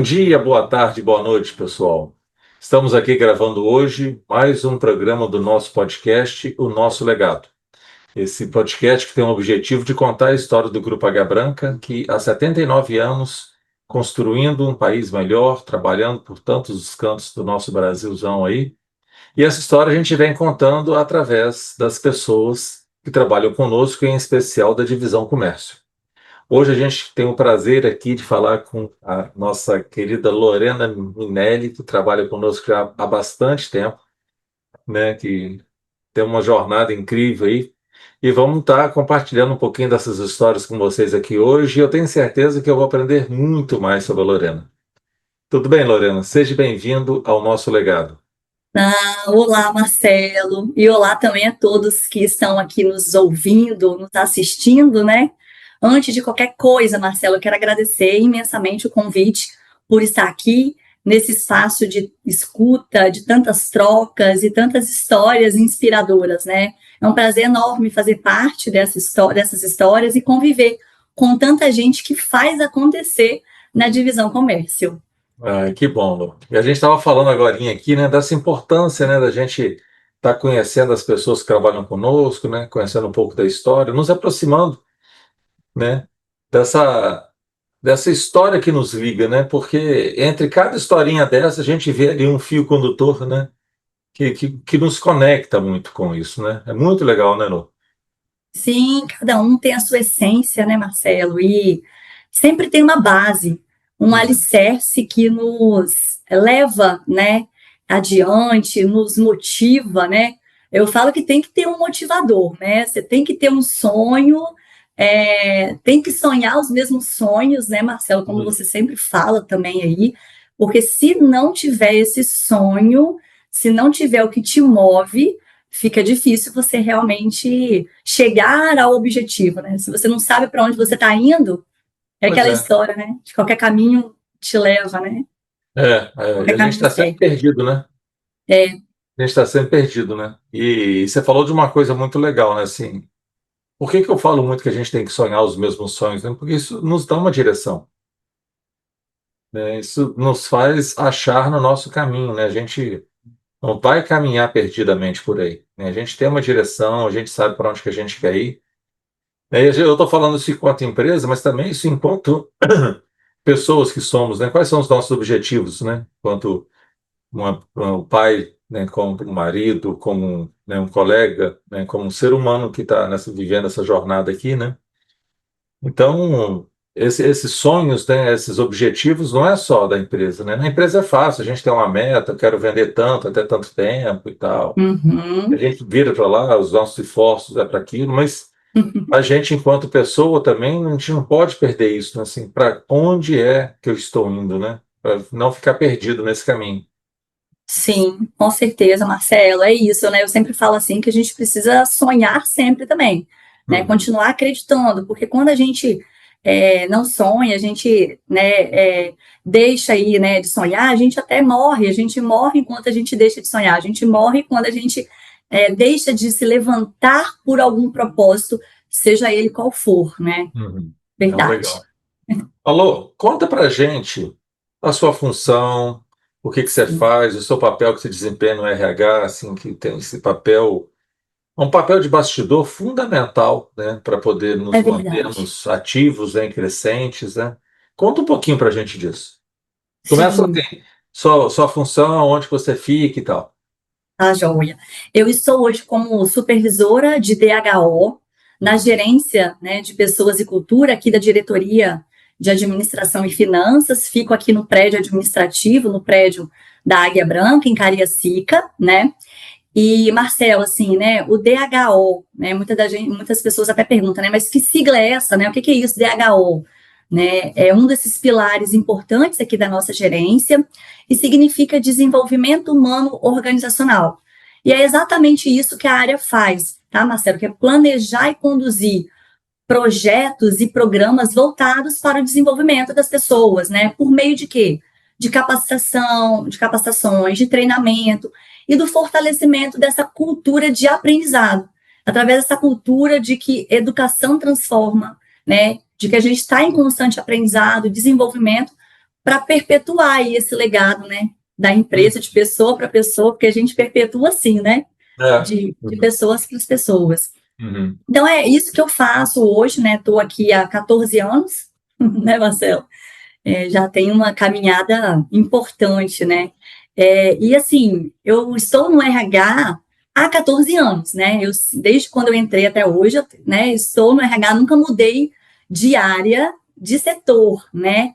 Bom dia, boa tarde, boa noite, pessoal. Estamos aqui gravando hoje mais um programa do nosso podcast, O Nosso Legado. Esse podcast que tem o objetivo de contar a história do Grupo Águia Branca, que há 79 anos, construindo um país melhor, trabalhando por tantos os cantos do nosso Brasilzão aí. E essa história a gente vem contando através das pessoas que trabalham conosco, em especial da Divisão Comércio. Hoje a gente tem o prazer aqui de falar com a nossa querida Lorena Minelli, que trabalha conosco já há bastante tempo, né, que tem uma jornada incrível aí. E vamos estar compartilhando um pouquinho dessas histórias com vocês aqui hoje. E eu tenho certeza que eu vou aprender muito mais sobre a Lorena. Tudo bem, Lorena? Seja bem-vindo ao nosso legado. Olá, Marcelo, e olá também a todos que estão aqui nos ouvindo, nos assistindo, né? Antes de qualquer coisa, Marcelo, eu quero agradecer imensamente o convite por estar aqui nesse espaço de escuta, de tantas trocas e tantas histórias inspiradoras, né? É um prazer enorme fazer parte dessas histórias e conviver com tanta gente que faz acontecer na Divisão Comércio. Que bom, Lu. E a gente estava falando agora aqui, né, dessa importância, né, da gente estar conhecendo as pessoas que trabalham conosco, né, conhecendo um pouco da história, nos aproximando, né, dessa, dessa história que nos liga, né, porque entre cada historinha dessa a gente vê ali um fio condutor, né, que nos conecta muito com isso, né. É muito legal, né, Lu? Sim, cada um tem a sua essência, né, Marcelo? E sempre tem uma base, um Uhum. alicerce que nos leva, né, adiante, nos motiva, né? Eu falo que tem que ter um motivador, né? Você tem que ter um sonho, tem que sonhar os mesmos sonhos, né, Marcelo? Como você sempre fala também aí, porque se não tiver esse sonho, se não tiver o que te move, fica difícil você realmente chegar ao objetivo, né? Se você não sabe para onde você está indo, é Pois aquela é. história, né? De qualquer caminho te leva, né? E Qualquer a gente caminho está sempre segue. perdido, né? É, A gente está sempre perdido, né? E você falou de uma coisa muito legal, né? Assim, por que eu falo muito que a gente tem que sonhar os mesmos sonhos, né? Porque isso nos dá uma direção, né? Isso nos faz achar no nosso caminho, né? A gente não vai caminhar perdidamente por aí, né? A gente tem uma direção, a gente sabe para onde que a gente quer ir. Né? E eu estou falando isso enquanto empresa, mas também isso enquanto pessoas que somos, né? Quais são os nossos objetivos, né? Enquanto um pai, né, como um marido, como né, um colega, né, como um ser humano que está vivendo essa jornada aqui, né? Então, esses sonhos, né, esses objetivos, não é só da empresa, né? Na empresa é fácil, a gente tem uma meta, eu quero vender tanto, até tanto tempo e tal. A uhum, gente vira para lá, os nossos esforços é para aquilo, mas uhum. a gente, enquanto pessoa, também, a gente não pode perder isso, né? Assim, para onde é que eu estou indo, né? Para não ficar perdido nesse caminho. Sim, com certeza, Marcelo, é isso, né? Eu sempre falo assim que a gente precisa sonhar sempre também, né? Uhum. Continuar acreditando, porque quando a gente não sonha, a gente deixa aí, né, de sonhar, a gente até morre, a gente morre enquanto a gente deixa de sonhar, a gente morre quando a gente deixa de se levantar por algum propósito, seja ele qual for, né? Uhum. Não, Verdade. legal. Alô, conta pra gente a sua função, o que que você Sim, faz, o seu papel que você desempenha no RH, assim, que tem esse papel, um papel de bastidor fundamental, né, para poder nos é verdade. mantermos ativos, né, crescentes, né? Conta um pouquinho pra gente disso. Começa Sim, assim, sua função, onde você fica e tal. tá, joia. Eu estou hoje como supervisora de DHO na Uhum. gerência, né, de pessoas e cultura aqui da diretoria de administração e finanças. Fico aqui no prédio administrativo, no prédio da Águia Branca, em Cariacica, né? E, Marcelo, assim, né, o DHO, né, muitas pessoas até perguntam, né, mas que sigla é essa, né, o que é isso, DHO? Né, é um desses pilares importantes aqui da nossa gerência e significa desenvolvimento humano organizacional. E é exatamente isso que a área faz, tá, Marcelo, que é planejar e conduzir projetos e programas voltados para o desenvolvimento das pessoas, né? Por meio de quê? De capacitação, de capacitações, de treinamento e do fortalecimento dessa cultura de aprendizado, através dessa cultura de que educação transforma, né? De que a gente está em constante aprendizado, desenvolvimento, para perpetuar aí esse legado, né, da empresa de pessoa para pessoa, porque a gente perpetua assim, né, É. de pessoas para as pessoas. Uhum. Então, é isso que eu faço hoje, né? Estou aqui há 14 anos, né, Marcelo? Já tem uma caminhada importante, né? E assim, eu estou no RH há 14 anos, né? Desde quando eu entrei até hoje, né, estou no RH, nunca mudei de área, de setor, né?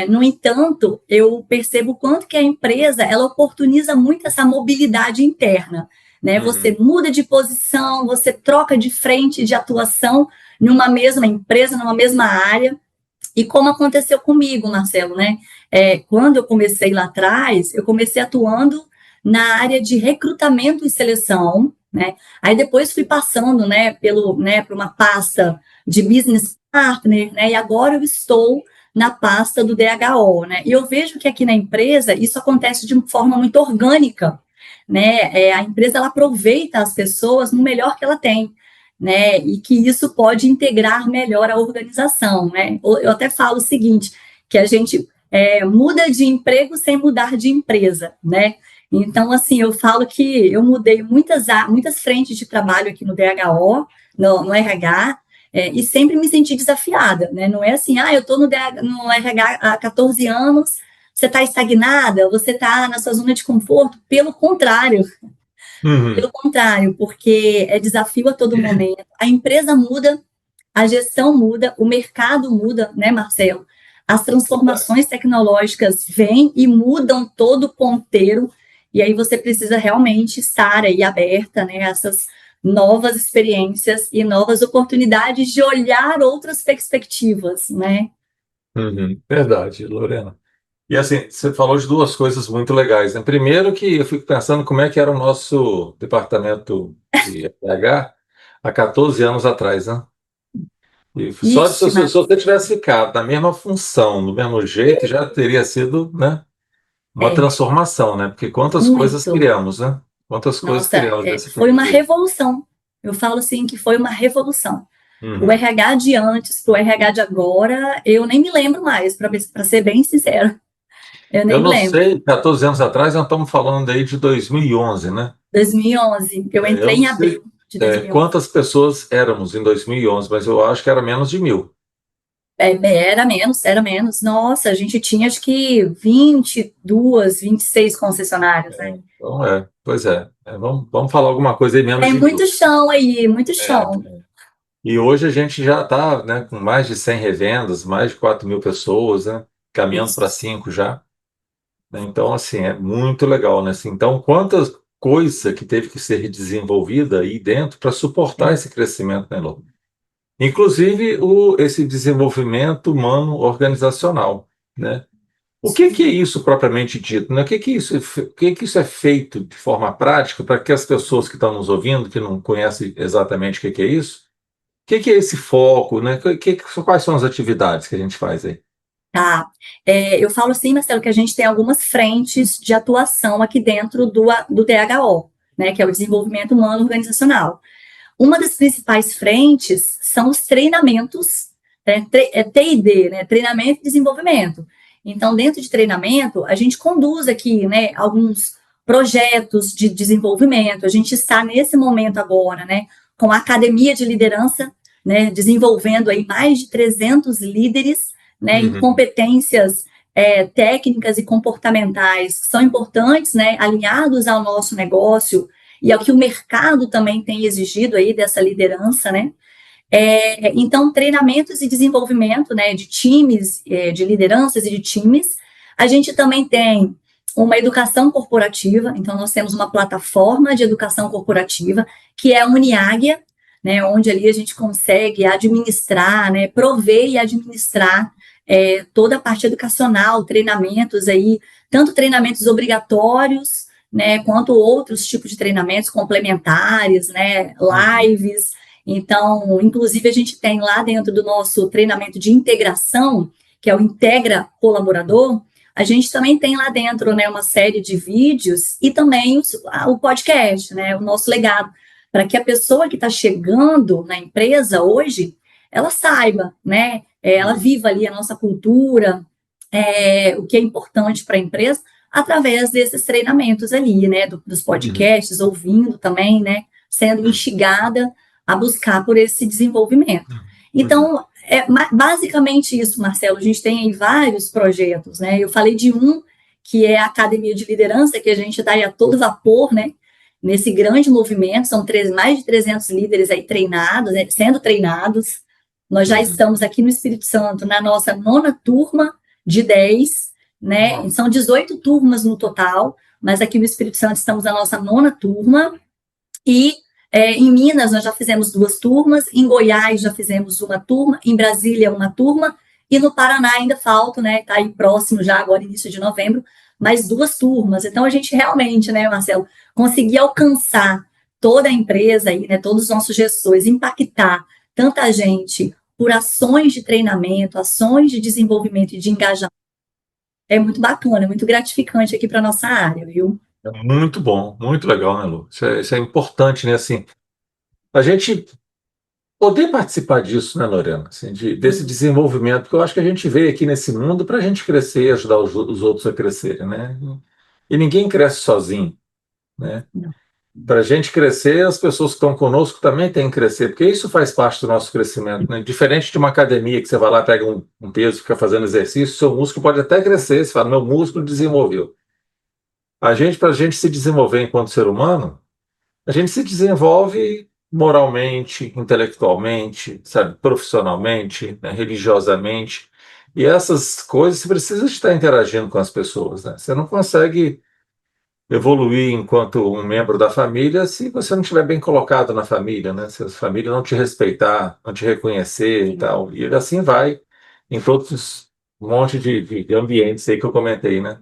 No entanto, eu percebo o quanto que a empresa, ela oportuniza muito essa mobilidade interna, né? Você muda de posição, você troca de frente de atuação numa mesma empresa, numa mesma área, e como aconteceu comigo, Marcelo, né? Quando eu comecei lá atrás, eu comecei atuando na área de recrutamento e seleção, né? Aí depois fui passando, né, por uma pasta de business partner, né? E agora eu estou na pasta do DHO, né? E eu vejo que aqui na empresa isso acontece de forma muito orgânica, né? A empresa ela aproveita as pessoas no melhor que ela tem, né? E que isso pode integrar melhor a organização, né? Eu até falo o seguinte, que a gente muda de emprego sem mudar de empresa, né? Então, assim, eu falo que eu mudei muitas frentes de trabalho aqui no DHO, no RH, e sempre me senti desafiada, né? Não é assim, eu estou no RH há 14 anos, você está estagnada, você está na sua zona de conforto. Pelo contrário, porque é desafio a todo momento. A empresa muda, a gestão muda, o mercado muda, né, Marcelo? As transformações tecnológicas vêm e mudam todo o ponteiro, e aí você precisa realmente estar aí aberta, né, a essas novas experiências e novas oportunidades de olhar outras perspectivas, né? Verdade, Lorena. E assim, você falou de duas coisas muito legais, né? Primeiro que eu fico pensando como é que era o nosso departamento de RH há 14 anos atrás, né? E só Ixi, se você tivesse ficado na mesma função, do mesmo jeito, já teria sido, né, uma é transformação, né? Porque quantas coisas muito. criamos, né? Quantas coisas Nossa, criamos nesse foi uma período. revolução. Eu falo assim que foi uma revolução. O Uhum. RH de antes para o RH de agora, eu nem me lembro mais, para ser bem sincero. Eu Eu nem me não lembro. sei, 14 anos atrás, nós estamos falando aí de 2011, né? 2011, eu Eu entrei não em abril sei de 2011. quantas pessoas éramos em 2011, mas eu acho que era menos de 1.000. Era menos, era menos. Nossa, a gente tinha acho que 22, 26 concessionárias, né? Então, pois é. Vamos falar alguma coisa aí menos É de 1.000. muito chão aí, muito É. chão. E hoje a gente já está, né, com mais de 100 revendas, mais de 4.000 pessoas, né, caminhando para Isso. 5 já. Né? Então, assim, é muito legal, né? Assim, então, quantas coisa que teve que ser desenvolvida aí dentro para suportar É. esse crescimento, né, Lô? Inclusive esse desenvolvimento humano organizacional, né? O que é isso propriamente dito, né? O que que isso é feito de forma prática para que as pessoas que estão nos ouvindo, que não conhecem exatamente o que é isso, o que é esse foco, né? Quais são as atividades que a gente faz aí? Tá. Eu falo assim, Marcelo, que a gente tem algumas frentes de atuação aqui dentro do DHO, né, que é o Desenvolvimento Humano Organizacional. Uma das principais frentes são os treinamentos, né, T&D, né, treinamento e desenvolvimento. Então, dentro de treinamento, a gente conduz aqui, né, alguns projetos de desenvolvimento. A gente está nesse momento agora, né, com a academia de liderança, né, desenvolvendo aí mais de 300 líderes, né, em Uhum, competências técnicas e comportamentais que são importantes, né, alinhados ao nosso negócio e ao que o mercado também tem exigido aí dessa liderança, né? Então, treinamentos e desenvolvimento, né, de times, de lideranças e de times. A gente também tem uma educação corporativa, então nós temos uma plataforma de educação corporativa, que é a Uniáguia, né, onde ali a gente consegue administrar, né, prover e administrar toda a parte educacional, treinamentos aí, tanto treinamentos obrigatórios, né, quanto outros tipos de treinamentos complementares, né, uhum, lives. Então, inclusive, a gente tem lá dentro do nosso treinamento de integração, que é o Integra Colaborador, a gente também tem lá dentro, né, uma série de vídeos e também o podcast, né, o nosso legado, para que a pessoa que está chegando na empresa hoje, ela saiba, né, ela uhum. viva ali a nossa cultura, o que é importante para a empresa através desses treinamentos ali, né, dos podcasts, ouvindo também, né, sendo instigada a buscar por esse desenvolvimento. Então, basicamente isso, Marcelo. A gente tem aí vários projetos, né? Eu falei de um que é a Academia de Liderança, que a gente está aí a todo vapor, né? Nesse grande movimento, são mais de 300 líderes aí treinados, né, sendo treinados. Nós já estamos aqui no Espírito Santo, na nossa 9ª turma de 10, né? São 18 turmas no total, mas aqui no Espírito Santo estamos na nossa 9ª turma. E em Minas nós já fizemos 2 turmas, em Goiás já fizemos 1 turma, em Brasília 1 turma, e no Paraná ainda falta, né? Está aí próximo já, agora início de novembro, mais 2 turmas. Então a gente realmente, né, Marcelo, conseguir alcançar toda a empresa aí, né, todos os nossos gestores, impactar tanta gente por ações de treinamento, ações de desenvolvimento e de engajamento, é muito bacana, é muito gratificante aqui para nossa área, viu? É muito bom, muito legal, né, Lu? Isso é importante, né? Assim, a gente poder participar disso, né, Lorena? Assim, desse desenvolvimento, porque eu acho que a gente veio aqui nesse mundo para a gente crescer e ajudar os outros a crescerem, né? E ninguém cresce sozinho, né? Não. Para a gente crescer, as pessoas que estão conosco também têm que crescer, porque isso faz parte do nosso crescimento, né? Diferente de uma academia que você vai lá, pega um peso, fica fazendo exercício, seu músculo pode até crescer, você fala, meu músculo desenvolveu. Para a gente se desenvolver enquanto ser humano, a gente se desenvolve moralmente, intelectualmente, sabe, profissionalmente, né, religiosamente. E essas coisas você precisa estar interagindo com as pessoas, né? Você não consegue evoluir enquanto um membro da família se você não estiver bem colocado na família, né? Se a família não te respeitar, não te reconhecer e tal. E assim vai em todos um monte de ambientes aí que eu comentei, né?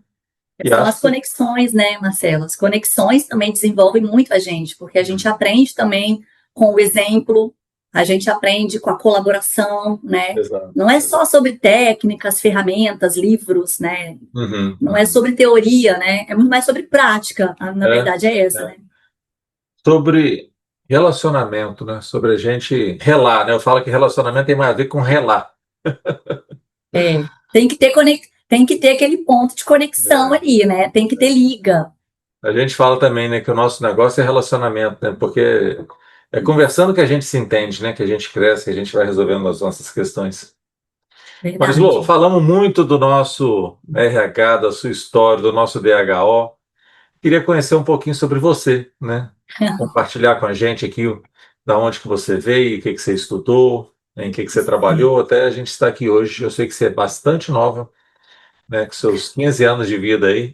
E São acho as que conexões, né, Marcelo? As conexões também desenvolvem muito a gente, porque a gente aprende também com o exemplo, a gente aprende com a colaboração, né? exato. Não é só sobre técnicas, ferramentas, livros, né? Uhum, Não é sobre teoria, né? É muito mais sobre prática. Na É, verdade, é essa, é. né? Sobre relacionamento, né? Sobre a gente relar, né? Eu falo que relacionamento tem mais a ver com relar. Tem que ter tem que ter aquele ponto de conexão É. ali, né? Tem que ter liga. A gente fala também, né, que o nosso negócio é relacionamento, né? Porque é conversando que a gente se entende, né? Que a gente cresce, que a gente vai resolvendo as nossas questões. Mas, Lô, Verdade. falamos muito do nosso RH, da sua história, do nosso DHO. Queria conhecer um pouquinho sobre você, né? Compartilhar com a gente aqui da onde que você veio, o que que você estudou, em que você trabalhou, até a gente estar aqui hoje. Eu sei que você é bastante nova, né? Com seus 15 anos de vida aí.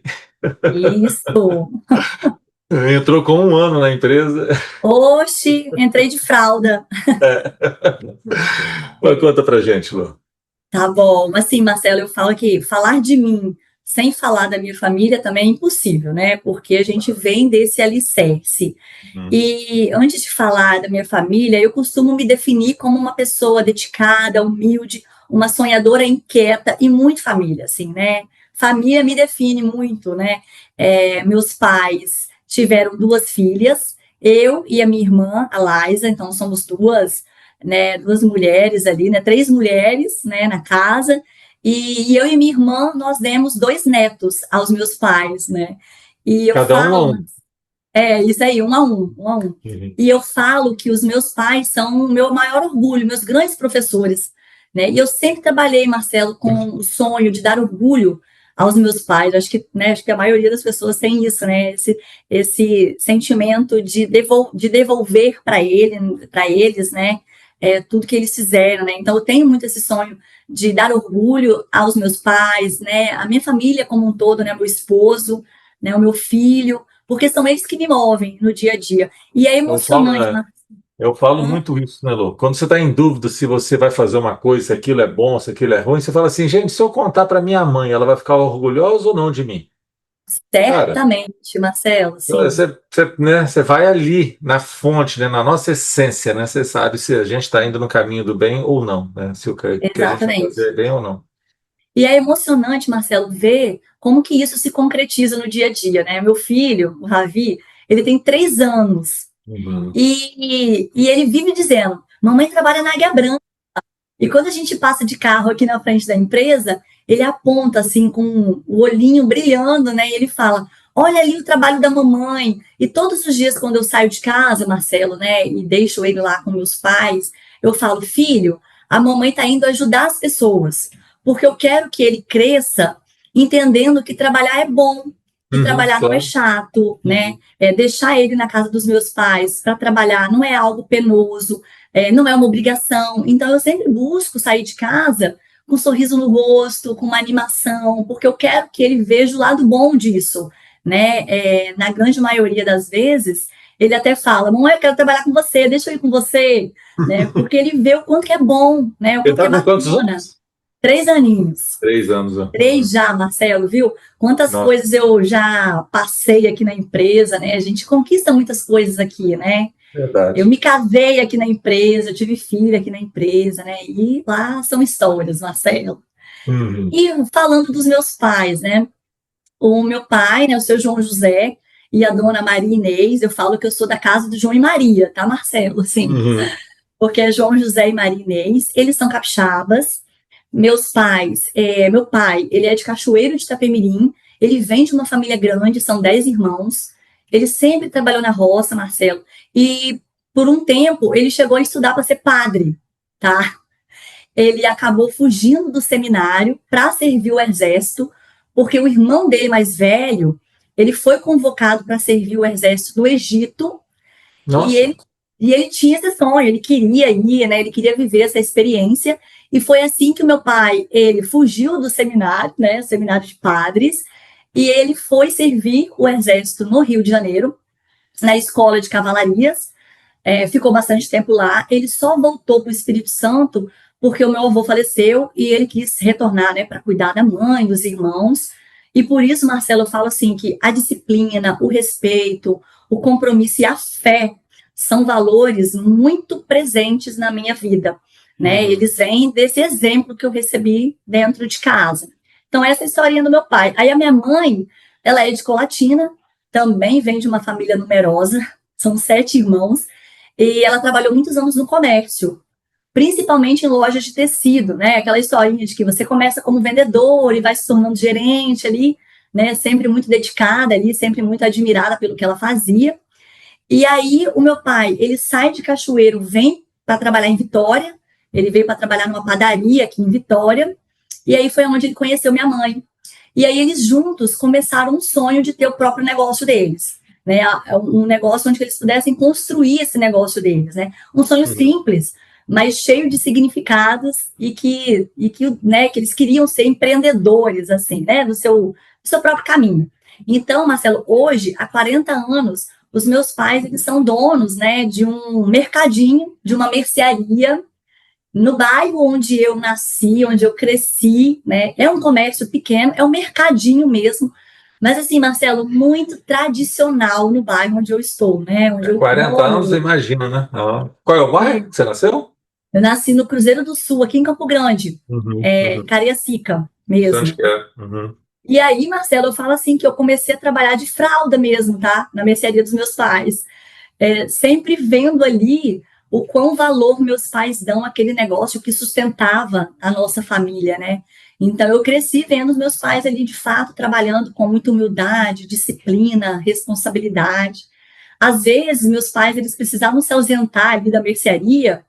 Isso. Entrou com 1 ano na empresa. Oxi, entrei de fralda. Mas conta pra gente, Lô. Tá bom, mas assim, Marcelo, eu falo que falar de mim sem falar da minha família também é impossível, né? Porque a gente vem desse alicerce. Uhum. E antes de falar da minha família, eu costumo me definir como uma pessoa dedicada, humilde, uma sonhadora inquieta e muito família, assim, né? Família me define muito, né? Meus pais tiveram 2 filhas, eu e a minha irmã, a Laisa, então somos 2, né, 2 mulheres ali, né, 3 mulheres, né, na casa, e eu e minha irmã, nós demos 2 netos aos meus pais, né, e eu Cada um a falo, um. isso aí, um a um, um a um. Uhum. E eu falo que os meus pais são o meu maior orgulho, meus grandes professores, né? E eu sempre trabalhei, Marcelo, com o sonho de dar orgulho aos meus pais. Acho que, né, acho que a maioria das pessoas tem isso, né? Esse sentimento de devolver para eles, né? Tudo que eles fizeram, né? Então eu tenho muito esse sonho de dar orgulho aos meus pais, né? A minha família como um todo, né? Meu esposo, né? O meu filho, porque são eles que me movem no dia a dia. E é Eu falo, emocionante, né? né? Eu falo muito isso, né, Lô? Quando você está em dúvida se você vai fazer uma coisa, se aquilo é bom, se aquilo é ruim, você fala assim, gente, se eu contar para minha mãe, ela vai ficar orgulhosa ou não de mim? Cara, Certamente, Marcelo, sim, né, você vai ali na fonte, né, na nossa essência, né? Você sabe se a gente está indo no caminho do bem ou não, né? Se o que a gente vai fazer exatamente. é bem ou não. E é emocionante, Marcelo, ver como que isso se concretiza no dia a dia, né? Meu filho, o Ravi, ele tem 3 anos Uhum. e ele vive dizendo: mamãe trabalha na Águia Branca. E quando a gente passa de carro aqui na frente da empresa, ele aponta assim com o olhinho brilhando, né? E ele fala: olha ali o trabalho da mamãe. E todos os dias, quando eu saio de casa, Marcelo, né, e deixo ele lá com meus pais, eu falo: filho, a mamãe está indo ajudar as pessoas, porque eu quero que ele cresça entendendo que trabalhar é bom, que trabalhar não é Claro. chato, né? Deixar ele na casa dos meus pais para trabalhar não é algo penoso, não é uma obrigação. Então, eu sempre busco sair de casa com um sorriso no rosto, com uma animação, porque eu quero que ele veja o lado bom disso, né? Na grande maioria das vezes, ele até fala: mamãe, eu quero trabalhar com você, deixa eu ir com você, né? Porque ele vê o quanto que é bom, né? O Ele quanto que é está com quantos bacana. anos? 3 aninhos. 3 anos. Né? 3 já, Marcelo, viu? Quantas Nossa, coisas eu já passei aqui na empresa, né? A gente conquista muitas coisas aqui, né? Eu verdade. me casei aqui na empresa, eu tive filho aqui na empresa, né? E lá são histórias, Marcelo. Uhum. E falando dos meus pais, né? O meu pai, né, o seu João José, e a dona Maria Inês, eu falo que eu sou da casa do João e Maria, tá, Marcelo? Assim, Uhum. porque é João José e Maria Inês, eles são capixabas. Meus pais, meu pai, ele é de Cachoeiro de Itapemirim, ele vem de uma família grande, são 10 irmãos, ele sempre trabalhou na roça, Marcelo, e por um tempo ele chegou a estudar para ser padre, tá? Ele acabou fugindo do seminário para servir o exército, porque o irmão dele mais velho, ele foi convocado para servir o exército no Egito, e Nossa. ele tinha esse sonho, ele queria ir, né? Ele queria viver essa experiência. E foi assim que o meu pai, ele fugiu do seminário, né? Seminário de padres, e ele foi servir o exército no Rio de Janeiro, na escola de cavalarias. Ficou bastante tempo lá. Ele só voltou para o Espírito Santo porque o meu avô faleceu e ele quis retornar, né, para cuidar da mãe, dos irmãos. E por isso, Marcelo, eu falo assim que a disciplina, o respeito, o compromisso e a fé são valores muito presentes na minha vida, né? Uhum. Eles vêm desse exemplo que eu recebi dentro de casa. Então, essa é a historinha do meu pai. Aí a minha mãe, ela é de Colatina, também vem de uma família numerosa, são 7 irmãos, e ela trabalhou muitos anos no comércio, principalmente em lojas de tecido, né? Aquela historinha de que você começa como vendedor e vai se tornando gerente ali, né? Sempre muito dedicada ali, sempre muito admirada pelo que ela fazia. E aí o meu pai, ele sai de Cachoeiro, vem para trabalhar em Vitória, ele veio para trabalhar numa padaria aqui em Vitória, e aí foi onde ele conheceu minha mãe. E aí eles juntos começaram um sonho de ter o próprio negócio deles, né? Um negócio onde eles pudessem construir esse negócio deles, né? Um sonho Uhum. simples, mas cheio de significados né, que eles queriam ser empreendedores, assim, né? Do seu próprio caminho. Então, Marcelo, hoje, há 40 anos, os meus pais, eles são donos, né, de um mercadinho, de uma mercearia, no bairro onde eu nasci, onde eu cresci, né? É um comércio pequeno, é um mercadinho mesmo, mas assim, Marcelo, muito tradicional no bairro onde eu estou, né? Onde eu 40 anos, moro. imagina, né? Ah. Qual é o bairro que você nasceu? Eu nasci no Cruzeiro do Sul, aqui em Campo Grande, Uhum. em Uhum. Cariacica Sei onde mesmo. que é. Uhum. E aí, Marcelo, eu falo assim que eu comecei a trabalhar de fralda mesmo, tá? Na mercearia dos meus pais. Sempre vendo ali o quão valor meus pais dão àquele negócio que sustentava a nossa família, né? Então, eu cresci vendo os meus pais ali, de fato, trabalhando com muita humildade, disciplina, responsabilidade. Às vezes, meus pais, eles precisavam se ausentar ali da mercearia,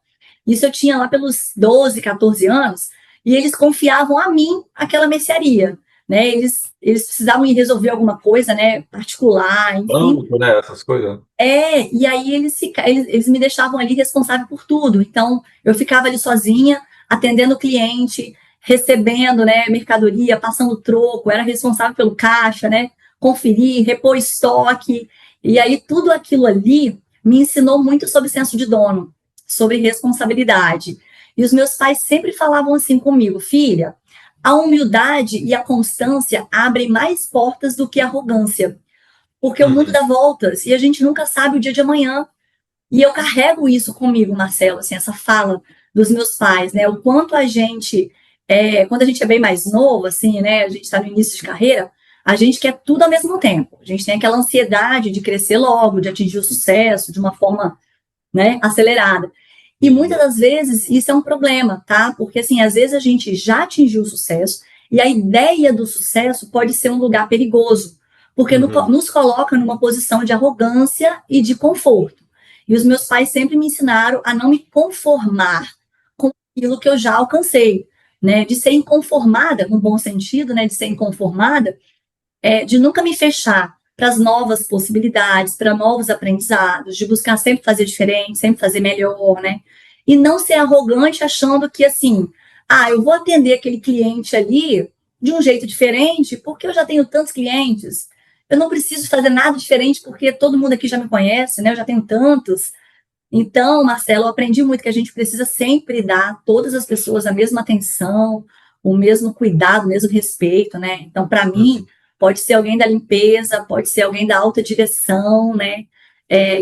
isso eu tinha lá pelos 12, 14 anos, e eles confiavam a mim aquela mercearia, né? Eles precisavam ir resolver alguma coisa, né, particular, enfim, Banco, né? Essas coisas. e aí eles me deixavam ali responsável por tudo. Então, eu ficava ali sozinha, atendendo o cliente, recebendo, né, mercadoria, passando troco, era responsável pelo caixa, né, conferir, repor estoque. E aí tudo aquilo ali me ensinou muito sobre senso de dono, sobre responsabilidade. E os meus pais sempre falavam assim comigo: filha, a humildade e a constância abrem mais portas do que a arrogância, porque o mundo Uhum. dá voltas e a gente nunca sabe o dia de amanhã. E eu carrego isso comigo, Marcelo, assim, essa fala dos meus pais, né? O quanto a gente, quando a gente é bem mais novo, assim, né? A gente está no início de carreira, a gente quer tudo ao mesmo tempo. A gente tem aquela ansiedade de crescer logo, de atingir o sucesso de uma forma, né, acelerada. E muitas Uhum. das vezes isso é um problema, tá? Porque assim, às vezes a gente já atingiu o sucesso E a ideia do sucesso pode ser um lugar perigoso, porque nos coloca numa posição de arrogância e de conforto. E os meus pais sempre me ensinaram a não me conformar com aquilo que eu já alcancei, né? De ser inconformada, no bom sentido, né? De ser inconformada, de nunca me fechar para as novas possibilidades, para novos aprendizados, de buscar sempre fazer diferente, sempre fazer melhor, né? E não ser arrogante achando que, assim, eu vou atender aquele cliente ali de um jeito diferente, porque eu já tenho tantos clientes, eu não preciso fazer nada diferente, porque todo mundo aqui já me conhece, né? Eu já tenho tantos. Então, Marcelo, eu aprendi muito que a gente precisa sempre dar a todas as pessoas a mesma atenção, o mesmo cuidado, o mesmo respeito, né? Então, para mim, pode ser alguém da limpeza, pode ser alguém da alta direção, né?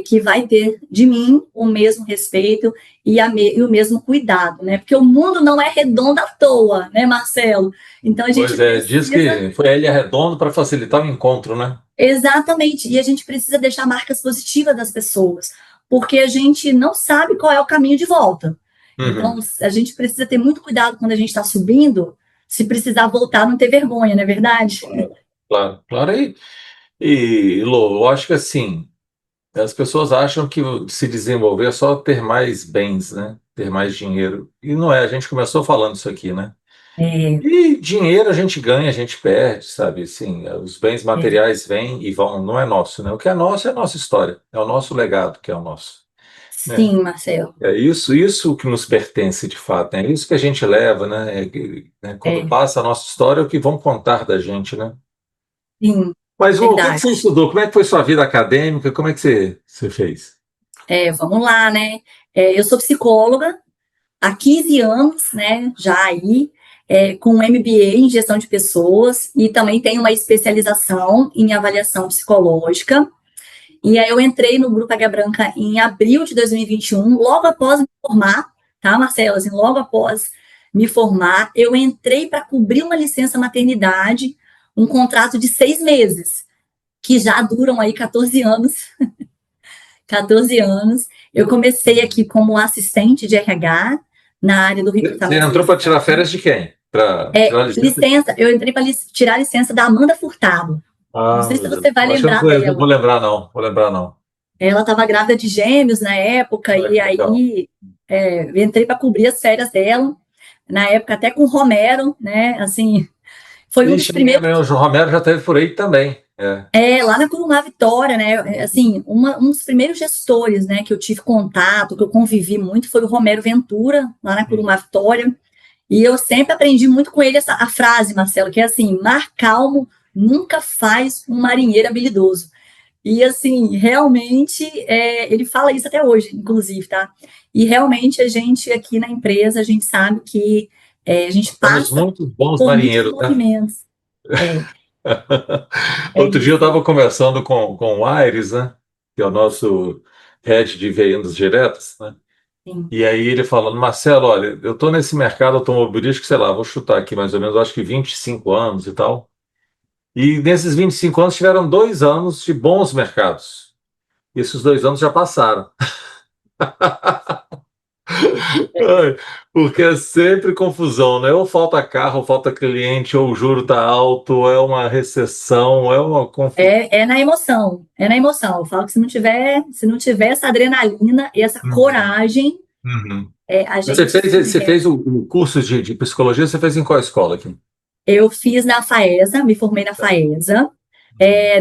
Que vai ter de mim o mesmo respeito e o mesmo cuidado, né? Porque o mundo não é redondo à toa, né, Marcelo? Então, a gente diz que foi a Ilha Redonda para facilitar o encontro, né? Exatamente, e a gente precisa deixar marcas positivas das pessoas, porque a gente não sabe qual é o caminho de volta. Então, a gente precisa ter muito cuidado quando a gente está subindo, se precisar voltar, não ter vergonha, não é verdade? Claro. E Lô, eu acho que assim, as pessoas acham que se desenvolver é só ter mais bens, né? Ter mais dinheiro. E não é, a gente começou falando isso aqui, né? É, E dinheiro a gente ganha, a gente perde, sabe? Assim, os bens é, materiais vêm e vão, não é nosso, né? O que é nosso é a nossa história, é o nosso legado que é o nosso, né? sim, Marcelo. É isso que nos pertence de fato, é isso que a gente leva, né? Né? Quando É, passa a nossa história, é o que vão contar da gente, né? sim, Mas Lu, o que verdade. você estudou? Como é que foi sua vida acadêmica? Como é que você fez? Vamos lá, né? Eu sou psicóloga há 15 anos, né? Já aí, com um MBA em gestão de pessoas e também tenho uma especialização em avaliação psicológica. E aí eu entrei no Grupo Águia Branca em abril de 2021, logo após me formar, tá, Marcelo? Assim, logo após me formar, eu entrei para cobrir uma licença maternidade, um contrato de 6 meses, que já duram aí 14 anos. 14 anos. Eu comecei aqui como assistente de RH na área do Você recrutamento e entrou para tirar seleção. férias de quem? Para tirar licença? Licença, eu entrei para tirar a licença da Amanda Furtado. Não sei se Meu Deus. você vai Acho que eu não lembrar conheço, não vou dela. lembrar, não. Vou lembrar, não. Ela estava grávida de gêmeos na época, Olha e que legal. aí eu entrei para cobrir as férias dela, na época até com o Romero, né? Assim, foi um dos Ixi, primeiros. o João Romero já esteve por aí também. Lá na Curumá Vitória, né? Assim, um dos primeiros gestores, né, que eu tive contato, que eu convivi muito, foi o Romero Ventura, lá na Curumá Vitória. E eu sempre aprendi muito com ele a frase, Marcelo, que é assim: mar calmo nunca faz um marinheiro habilidoso. E, assim, realmente, ele fala isso até hoje, inclusive, tá? E, realmente, a gente aqui na empresa, a gente sabe que a gente Temos passa muitos bons por muitos marinheiros, né? movimentos. É, é Outro dia eu isso. estava conversando com o Aires, né? Que é o nosso head de vendas diretas, né? Sim. E aí ele falando, Marcelo, olha, eu estou nesse mercado automobilístico, sei lá, vou chutar aqui mais ou menos, acho que 25 anos e tal. E nesses 25 anos tiveram 2 anos de bons mercados. E esses 2 anos já passaram. Ai, porque é sempre confusão, né? Ou falta carro, ou falta cliente, ou o juro tá alto, ou é uma recessão, é uma confusão. É na emoção, é na emoção. Eu falo que se não tiver essa adrenalina e essa coragem, a Você gente fez, se você perde. fez o curso de psicologia, você fez em qual escola aqui? Eu fiz na FAESA, me formei na FAESA.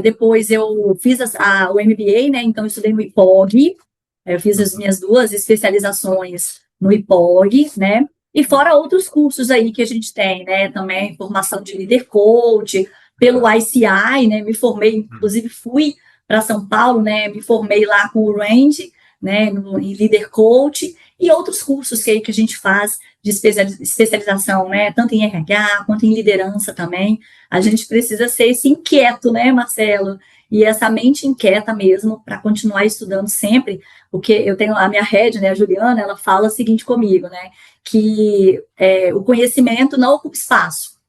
Depois eu fiz o MBA, né? Então eu estudei no IPOG. Eu fiz as minhas 2 especializações no IPOG, né? E fora outros cursos aí que a gente tem, né? Também formação de líder coach, pelo ICI, né? Me formei, inclusive fui para São Paulo, né? Me formei lá com o Randy, né? Em líder coach e outros cursos que a gente faz de especialização, né? Tanto em RH quanto em liderança também. A gente precisa ser esse inquieto, né, Marcelo? E essa mente inquieta mesmo para continuar estudando sempre, porque eu tenho a minha head, né, a Juliana, ela fala o seguinte comigo, né, que o conhecimento não ocupa espaço,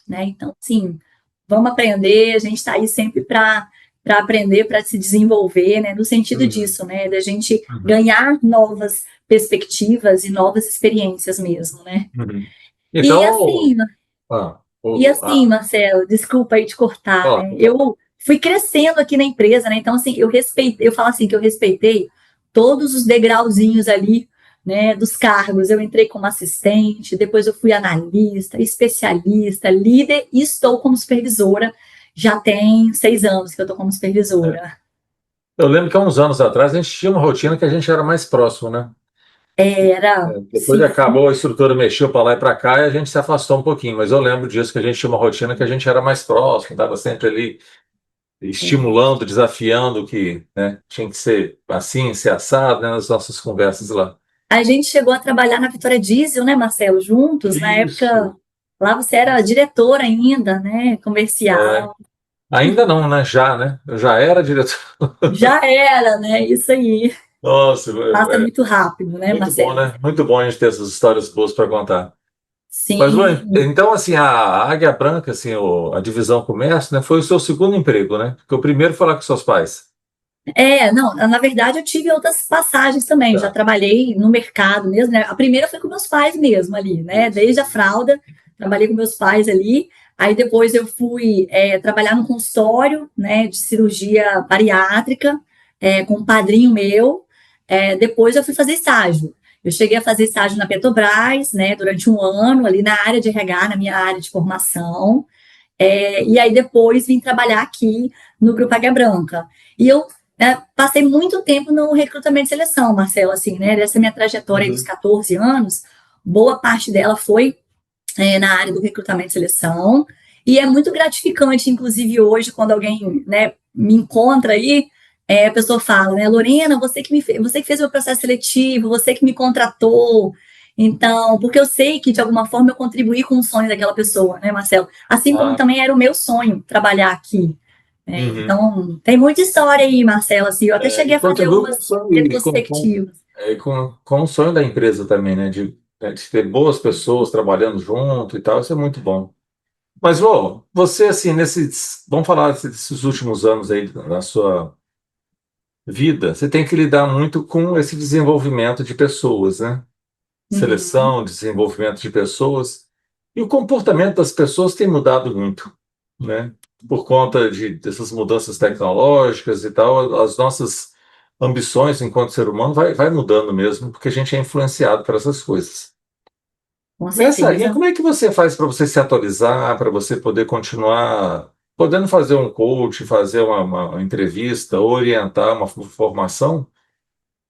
né, então, sim, vamos aprender, a gente está aí sempre para aprender, para se desenvolver, né, no sentido Uhum, disso, né, da gente uhum, ganhar novas perspectivas e novas experiências mesmo, né. uhum. E Então, assim, ah, E assim, Marcelo, desculpa aí te cortar, né? Eu fui crescendo aqui na empresa, né? Então, assim, eu falo assim que eu respeitei todos os degrauzinhos ali, né, dos cargos. Eu entrei como assistente, depois eu fui analista, especialista, líder e estou como supervisora. Já tem 6 anos que eu estou como supervisora. Eu lembro que há uns anos atrás a gente tinha uma rotina que a gente era mais próximo, né? Era, Depois sim, acabou, a estrutura mexeu para lá e para cá e a gente se afastou um pouquinho, mas eu lembro disso, que a gente tinha uma rotina que a gente era mais próximo, estava sempre ali estimulando, desafiando que, né, tinha que ser assim, ser assado, né, nas nossas conversas lá. a gente chegou a trabalhar na Vitória Diesel, né, Marcelo, juntos. Na época, Isso. lá você era diretor ainda, né, É. comercial. Ainda não, né? Já, né? Eu já era diretor. Já era, né? Isso aí. Nossa, Passa muito rápido, né, muito bom, Marcelo? né? Muito bom a gente ter essas histórias boas para contar. Mas, Luan, Sim. então, assim, a Águia Branca, assim, a divisão comércio, né, foi o seu segundo emprego, né? Porque o primeiro foi lá com seus pais. Não, na verdade eu tive outras passagens também. Já Tá. trabalhei no mercado mesmo, né? A primeira foi com meus pais mesmo ali, né? Isso. Desde a fralda, trabalhei com meus pais ali. Aí depois eu fui trabalhar no consultório, né, de cirurgia bariátrica, com um padrinho meu. Depois eu fui fazer estágio. Eu cheguei a fazer estágio na Petrobras, né, durante um ano ali na área de RH, na minha área de formação. E aí depois vim trabalhar aqui no Grupo Águia Branca. E eu passei muito tempo no recrutamento e seleção, Marcelo, assim, né? Dessa minha trajetória aí dos Uhum. 14 anos, boa parte dela foi na área do recrutamento e seleção. E é muito gratificante, inclusive hoje, quando alguém, né, me encontra aí, a pessoa fala, né, Lorena, você que fez o meu processo seletivo, você que me contratou. Então, porque eu sei que de alguma forma eu contribuí com o sonho daquela pessoa, né, Marcelo? Assim como Ah, também era o meu sonho trabalhar aqui. uhum. Então, tem muita história aí, Marcelo. Assim, eu até cheguei E a fazer contribuiu com o algumas sonho, retrospectivas. com o sonho da empresa também, né, de ter boas pessoas trabalhando junto e tal, isso é muito bom. Mas, ô, você, assim, vamos falar desses últimos anos aí na sua vida, você tem que lidar muito com esse desenvolvimento de pessoas, né? Uhum. Seleção, desenvolvimento de pessoas. E o comportamento das pessoas tem mudado muito, né? Por conta dessas mudanças tecnológicas e tal, as nossas ambições enquanto ser humano vai mudando mesmo, porque a gente é influenciado por essas coisas. Com Nessa linha, certeza. como é que você faz para você se atualizar, para você poder continuar podendo fazer um coach, fazer uma entrevista, orientar uma formação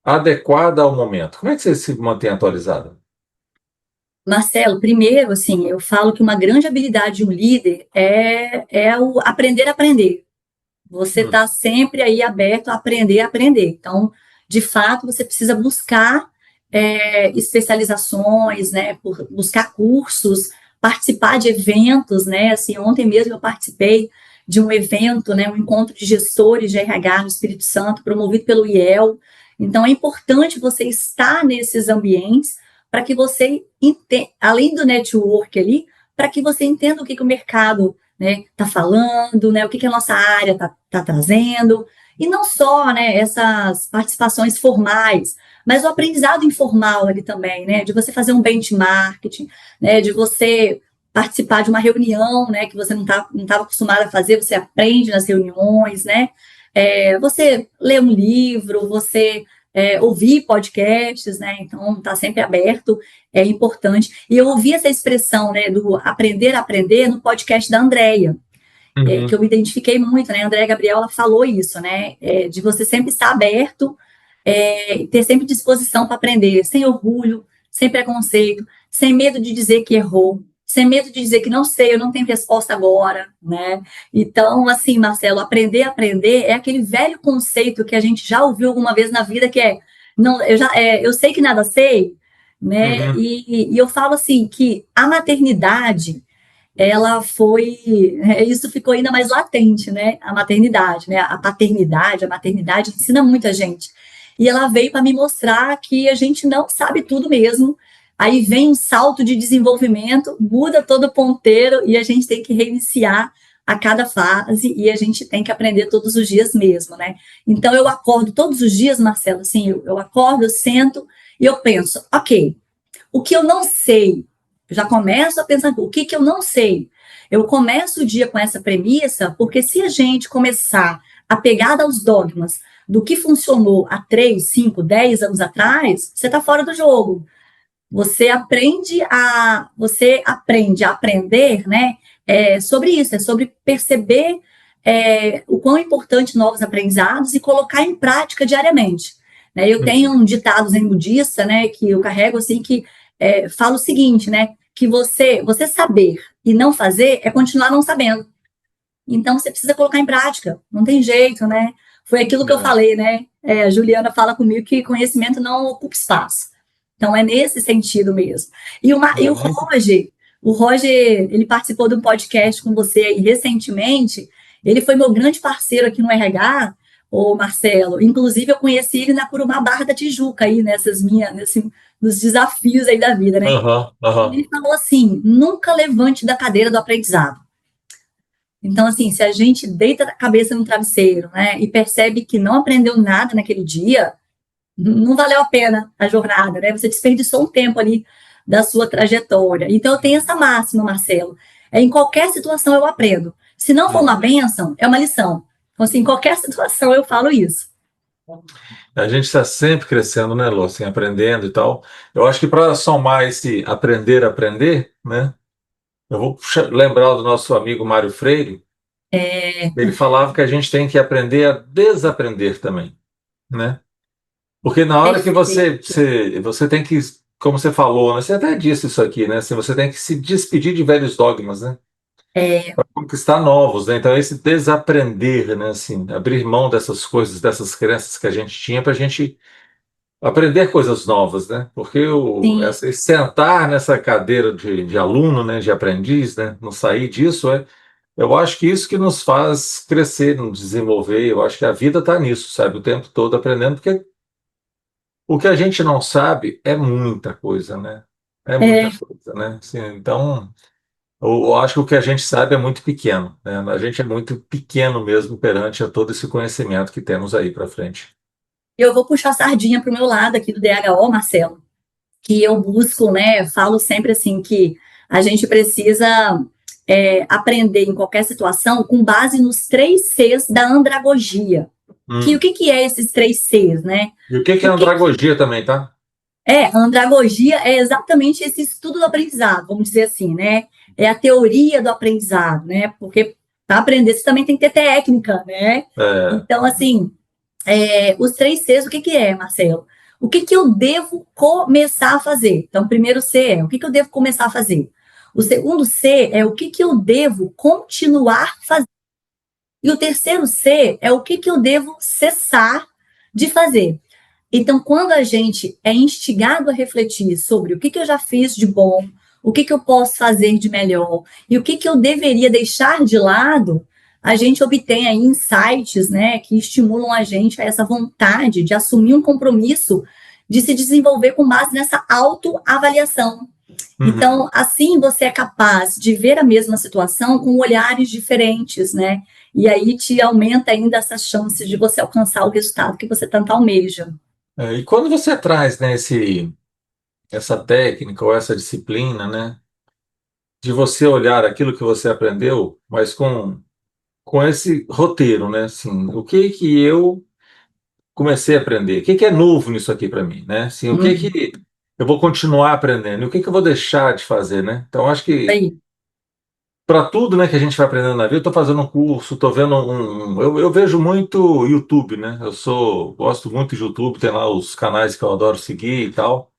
adequada ao momento? Como é que você se mantém atualizada? Marcelo, primeiro, assim, eu falo que uma grande habilidade de um líder é o aprender a aprender. Você Hum. está sempre aí aberto a aprender, a aprender. Então, de fato, você precisa buscar especializações, né, buscar cursos, participar de eventos, né, assim, ontem mesmo eu participei de um evento, né, um encontro de gestores de RH no Espírito Santo, promovido pelo IEL. Então, é importante você estar nesses ambientes para que você, além do network ali, para que você entenda o que o mercado, né, tá falando, né, o que a nossa área tá trazendo, e não só, né, essas participações formais, mas o aprendizado informal ali também, né, de você fazer um benchmarking, né, de você participar de uma reunião, né, que você não estava acostumado a fazer, você aprende nas reuniões, né, você lê um livro, você ouvir podcasts, né, então está sempre aberto, é importante. E eu ouvi essa expressão, né, do aprender a aprender no podcast da Andrea, que Uhum. eu me identifiquei muito, né? A Andréa Gabriela falou isso, né? De você sempre estar aberto, ter sempre disposição para aprender, sem orgulho, sem preconceito, sem medo de dizer que errou, sem medo de dizer que não sei, eu não tenho resposta agora, né? Então, assim, Marcelo, aprender a aprender é aquele velho conceito que a gente já ouviu alguma vez na vida, que não, eu sei que nada sei, né? Uhum. E eu falo assim que a maternidade ela foi, isso ficou ainda mais latente, né? A maternidade, né? A paternidade, a maternidade ensina muita gente. E ela veio para me mostrar que a gente não sabe tudo mesmo. Aí vem um salto de desenvolvimento, muda todo o ponteiro e a gente tem que reiniciar a cada fase e a gente tem que aprender todos os dias mesmo, né? Então eu acordo todos os dias, Marcelo, assim, eu acordo, eu sento e eu penso, ok, o que eu não sei, eu já começo a pensar, o que eu não sei? Eu começo o dia com essa premissa, porque se a gente começar apegada aos dogmas do que funcionou há 3, 5, 10 anos atrás, você está fora do jogo. Você aprende a aprender, né? Sobre isso, é sobre perceber o quão importante novos aprendizados e colocar em prática diariamente. Né? Eu tenho um ditado zen budista, né, que eu carrego assim, que fala o seguinte, né, que você saber e não fazer é continuar não sabendo. Então, você precisa colocar em prática, não tem jeito, né? Foi aquilo que eu falei, né? A Juliana fala comigo que conhecimento não ocupa espaço. Então, é nesse sentido mesmo. O Roger, ele participou de um podcast com você aí recentemente, ele foi meu grande parceiro aqui no RH, o Marcelo. Inclusive, eu conheci ele na Curumá Barra da Tijuca, aí, nos desafios aí da vida, né? Ele falou assim, nunca levante da cadeira do aprendizado. Então, assim, se a gente deita a cabeça no travesseiro, né, e percebe que não aprendeu nada naquele dia, não valeu a pena a jornada, né? Você desperdiçou um tempo ali da sua trajetória. Então, eu tenho essa máxima, Marcelo. Em qualquer situação eu aprendo. Se não for uma bênção, é uma lição. Então, assim, em qualquer situação eu falo isso. A gente está sempre crescendo, né, Lô, assim, aprendendo e tal. Eu acho que para somar esse aprender a aprender, né, eu vou lembrar do nosso amigo Mário Freire. Ele falava que a gente tem que aprender a desaprender também, né? Porque na hora que você tem que, como você falou, né, você até disse isso aqui, né? Assim, você tem que se despedir de velhos dogmas, né? Para conquistar novos, né? Então, esse desaprender, né? Assim, abrir mão dessas coisas, dessas crenças que a gente tinha, para a gente aprender coisas novas, né? Porque esse sentar nessa cadeira de aluno, né? De aprendiz, né? Não sair disso, eu acho que isso que nos faz crescer, nos desenvolver. Eu acho que a vida está nisso, sabe? O tempo todo aprendendo, porque o que a gente não sabe é muita coisa, né? É muita coisa, né? Assim, então, eu acho que o que a gente sabe é muito pequeno, né? A gente é muito pequeno mesmo perante a todo esse conhecimento que temos aí para frente. Eu vou puxar a sardinha para o meu lado aqui do DHO, Marcelo, que eu busco, né? Falo sempre assim que a gente precisa aprender em qualquer situação com base nos 3 Cs da andragogia. O que é esses 3 Cs, né? E o que é andragogia também, tá? A andragogia é exatamente esse estudo do aprendizado, vamos dizer assim, né? É a teoria do aprendizado, né? Porque para aprender você também tem que ter técnica, né? Então, assim, os 3 Cs, o que é, Marcelo? O que eu devo começar a fazer? Então, o primeiro C é o que eu devo começar a fazer? O segundo C é o que eu devo continuar fazendo. E o terceiro C é o que eu devo cessar de fazer. Então, quando a gente é instigado a refletir sobre o que eu já fiz de bom, o que eu posso fazer de melhor e o que eu deveria deixar de lado, a gente obtém aí insights, né, que estimulam a gente a essa vontade de assumir um compromisso de se desenvolver com base nessa autoavaliação. Então, assim você é capaz de ver a mesma situação com olhares diferentes, né? E aí te aumenta ainda essas chances de você alcançar o resultado que você tanto almeja. E quando você traz, né, essa técnica ou essa disciplina, né, de você olhar aquilo que você aprendeu, mas com esse roteiro, né, assim, o que eu comecei a aprender, o que é novo nisso aqui para mim, né, assim, o que eu vou continuar aprendendo, e o que eu vou deixar de fazer, né? Então, acho que Aí. para tudo, né, que a gente vai aprendendo na vida, eu estou fazendo um curso, estou vendo eu vejo muito YouTube, né? Gosto muito de YouTube, tem lá os canais que eu adoro seguir e tal.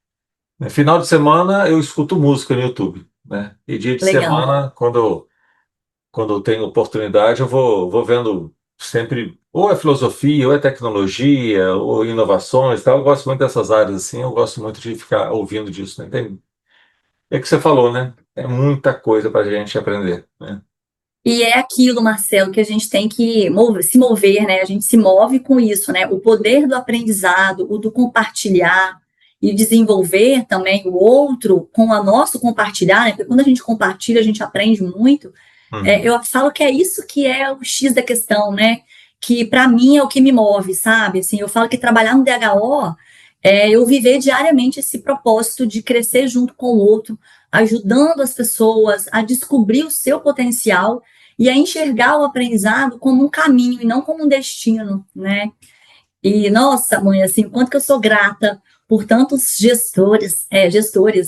No final de semana eu escuto música no YouTube, né? E dia de Legal. semana, quando eu tenho oportunidade, eu vou vendo sempre, ou é filosofia, ou é tecnologia, ou inovações, e tal. Eu gosto muito dessas áreas assim, eu gosto muito de ficar ouvindo disso, né? É que você falou, né? É muita coisa para a gente aprender, né? E é aquilo, Marcelo, que a gente tem que se mover, né? A gente se move com isso, né? O poder do aprendizado, o do compartilhar e desenvolver também o outro com o nosso compartilhar, né? Porque quando a gente compartilha, a gente aprende muito. Eu falo que é isso que é o X da questão, né? Que para mim é o que me move, sabe? Assim, eu falo que trabalhar no DHO eu viver diariamente esse propósito de crescer junto com o outro, ajudando as pessoas a descobrir o seu potencial e a enxergar o aprendizado como um caminho e não como um destino, né? E, nossa, mãe, assim, quanto que eu sou grata por tantos gestores,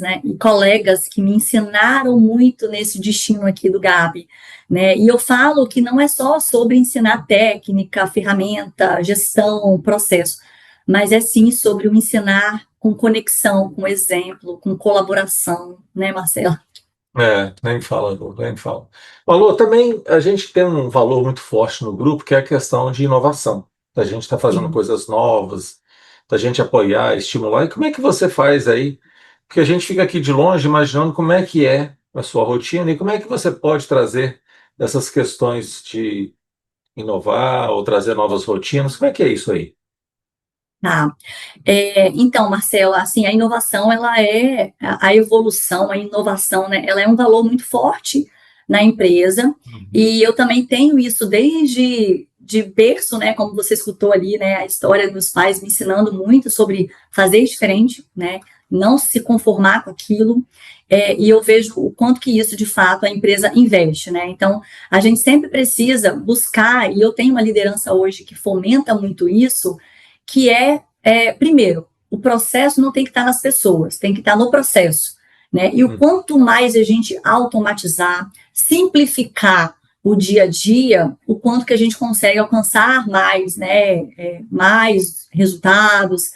né, e colegas que me ensinaram muito nesse destino aqui do Gabi, né, e eu falo que não é só sobre ensinar técnica, ferramenta, gestão, processo, mas é sim sobre o ensinar com conexão, com exemplo, com colaboração, né, Marcelo? Nem fala, Lu, nem fala. Alô, também a gente tem um valor muito forte no grupo, que é a questão de inovação, da gente estar fazendo Sim. coisas novas, da gente apoiar, estimular. E como é que você faz aí? Porque a gente fica aqui de longe imaginando como é que é a sua rotina e como é que você pode trazer essas questões de inovar ou trazer novas rotinas. Como é que é isso aí? Tá. Então, Marcela, assim, a inovação, ela é a evolução, a inovação, né? Ela é um valor muito forte na empresa Uhum. e eu também tenho isso desde de berço, né? Como você escutou ali, né? A história dos pais me ensinando muito sobre fazer diferente, né? Não se conformar com aquilo. E eu vejo o quanto que isso, de fato, a empresa investe, né? Então, a gente sempre precisa buscar, e eu tenho uma liderança hoje que fomenta muito isso, que primeiro, o processo não tem que estar nas pessoas, tem que estar no processo, né? E o Uhum. quanto mais a gente automatizar, simplificar o dia a dia, o quanto que a gente consegue alcançar mais, né? Mais resultados,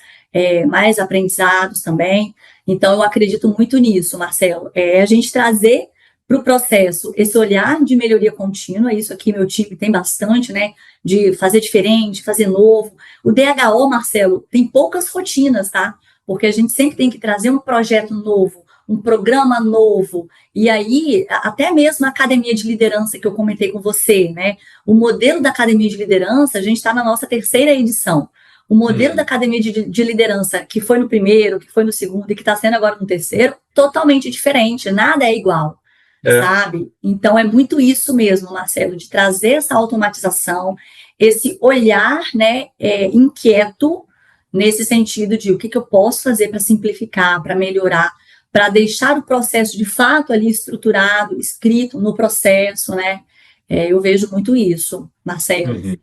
mais aprendizados também. Então, eu acredito muito nisso, Marcelo. A gente trazer para o processo esse olhar de melhoria contínua, isso aqui meu time tem bastante, né? De fazer diferente, fazer novo. O DHO, Marcelo, tem poucas rotinas, tá? Porque a gente sempre tem que trazer um projeto novo, um programa novo. E aí, até mesmo a academia de liderança que eu comentei com você, né? O modelo da academia de liderança, a gente está na nossa terceira edição. O modelo da Uhum. academia de liderança, que foi no primeiro, que foi no segundo e que está sendo agora no terceiro, totalmente diferente, nada é igual, É, sabe? Então é muito isso mesmo, Marcelo, de trazer essa automatização, esse olhar, né, inquieto, nesse sentido de o que eu posso fazer para simplificar, para melhorar, para deixar o processo de fato ali estruturado, escrito no processo, né? Eu vejo muito isso, Marcelo. uhum.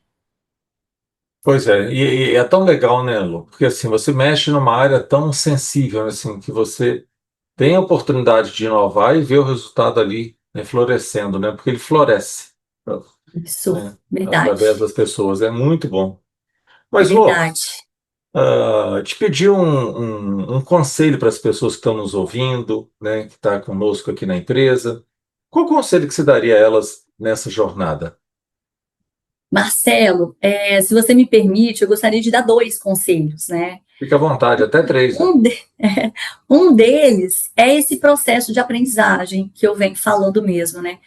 Pois é, e é tão legal, né, Lu? Porque assim, você mexe numa área tão sensível, né, assim, que você tem a oportunidade de inovar e ver o resultado ali, né, florescendo, né? Porque ele floresce, Isso, né, através verdade, das pessoas. É muito bom. é Mas, Lu, verdade. te pedi um conselho para as pessoas que estão nos ouvindo, né, que está conosco aqui na empresa. Qual conselho que você daria a elas nessa jornada? Marcelo, se você me permite, eu gostaria de dar dois conselhos, né? Fique à vontade, até três, né? Um, de- um deles é esse processo de aprendizagem que eu venho falando mesmo, né?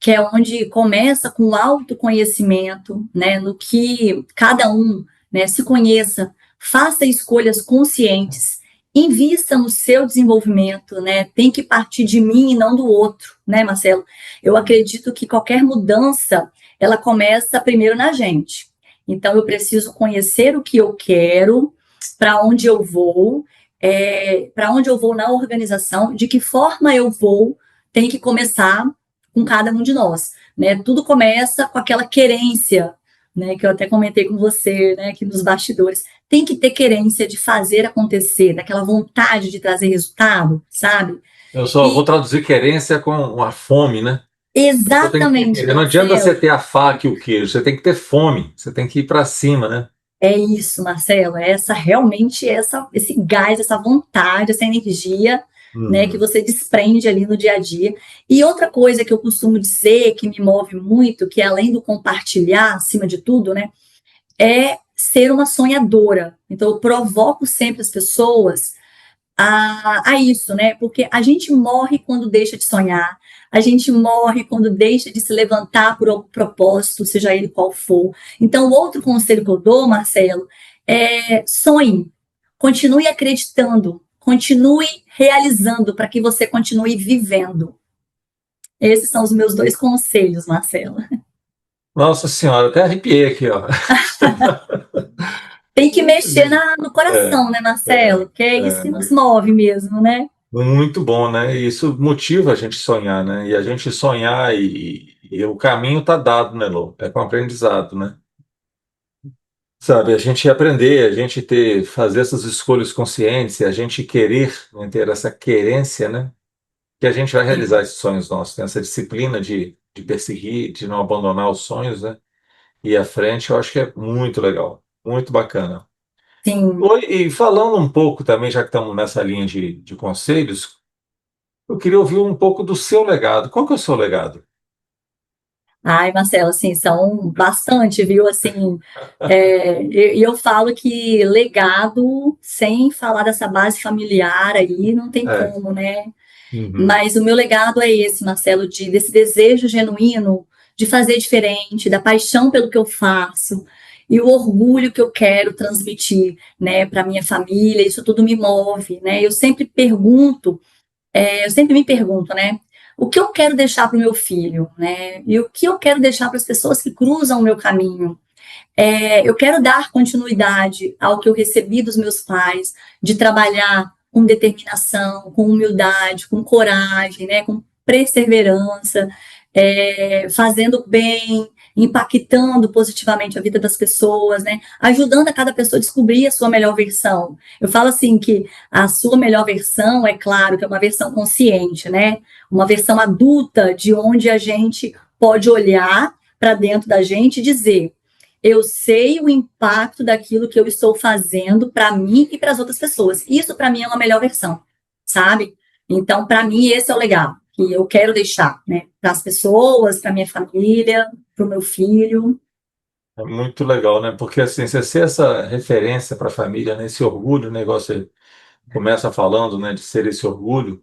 Que é onde começa com o autoconhecimento, né? No que cada um, né, se conheça, faça escolhas conscientes, invista no seu desenvolvimento, né? Tem que partir de mim e não do outro, né, Marcelo? Eu acredito que qualquer mudança, ela começa primeiro na gente. Então, eu preciso conhecer o que eu quero, para onde eu vou, para onde eu vou na organização, de que forma eu vou, tem que começar com cada um de nós, né? Tudo começa com aquela querência, né? Que eu até comentei com você, né? Aqui nos bastidores, tem que ter querência de fazer acontecer, daquela vontade de trazer resultado, sabe? Eu só vou E traduzir querência com a fome, né? A pessoa tem que ter exatamente, querer. Não adianta você Marcelo. ter a faca e o queijo, você tem que ter fome, você tem que ir para cima, né? É isso, Marcelo, realmente esse gás, essa vontade, essa energia, né, que Uhum. você desprende ali no dia a dia. E outra coisa que eu costumo dizer, que me move muito, que é além do compartilhar, acima de tudo, né, é ser uma sonhadora. Então, eu provoco sempre as pessoas a isso, né? Porque a gente morre quando deixa de sonhar, a gente morre quando deixa de se levantar por algum propósito, seja ele qual for. Então, o outro conselho que eu dou, Marcelo, é sonhe, continue acreditando, continue realizando para que você continue vivendo. Esses são os meus dois conselhos, Marcelo. Nossa Senhora, até arrepiei aqui, ó. Tem que mexer no É, coração, né, é, Marcelo? Que é isso que nos é. move mesmo, né? Muito bom, né? E isso motiva a gente sonhar, né? E a gente sonhar e o caminho está dado, né, Lô? É com aprendizado, né? Sabe, a gente aprender, a gente fazer essas escolhas conscientes, a gente querer, né, ter essa querência, né? Que a gente vai realizar esses sonhos nossos, né? Essa disciplina de perseguir, de não abandonar os sonhos, né? E ir à frente, eu acho que é muito legal, muito bacana. Sim. Oi, e falando um pouco também, já que estamos nessa linha de conselhos, eu queria ouvir um pouco do seu legado. Qual que é o seu legado? Ai, Marcelo, assim, são bastante, viu? Assim, e eu falo que legado, sem falar dessa base familiar aí, não tem É. como, né? Uhum. Mas o meu legado é esse, Marcelo, desse desejo genuíno de fazer diferente, da paixão pelo que eu faço e o orgulho que eu quero transmitir, né, para minha família. Isso tudo me move, né? Eu sempre me pergunto, né? O que eu quero deixar para o meu filho, né? E o que eu quero deixar para as pessoas que cruzam o meu caminho? Eu quero dar continuidade ao que eu recebi dos meus pais, de trabalhar com determinação, com humildade, com coragem, né, com perseverança, fazendo bem, impactando positivamente a vida das pessoas, né, ajudando a cada pessoa a descobrir a sua melhor versão. Eu falo assim que a sua melhor versão, é claro, que é uma versão consciente, né, uma versão adulta de onde a gente pode olhar para dentro da gente e dizer: eu sei o impacto daquilo que eu estou fazendo para mim e para as outras pessoas. Isso para mim é uma melhor versão, sabe? Então, para mim esse é o legado que eu quero deixar, né, para as pessoas, para minha família, para o meu filho. É muito legal, né? Porque assim, você ser essa referência para a família, né? Esse orgulho, né? Igual você começa falando, né? De ser esse orgulho,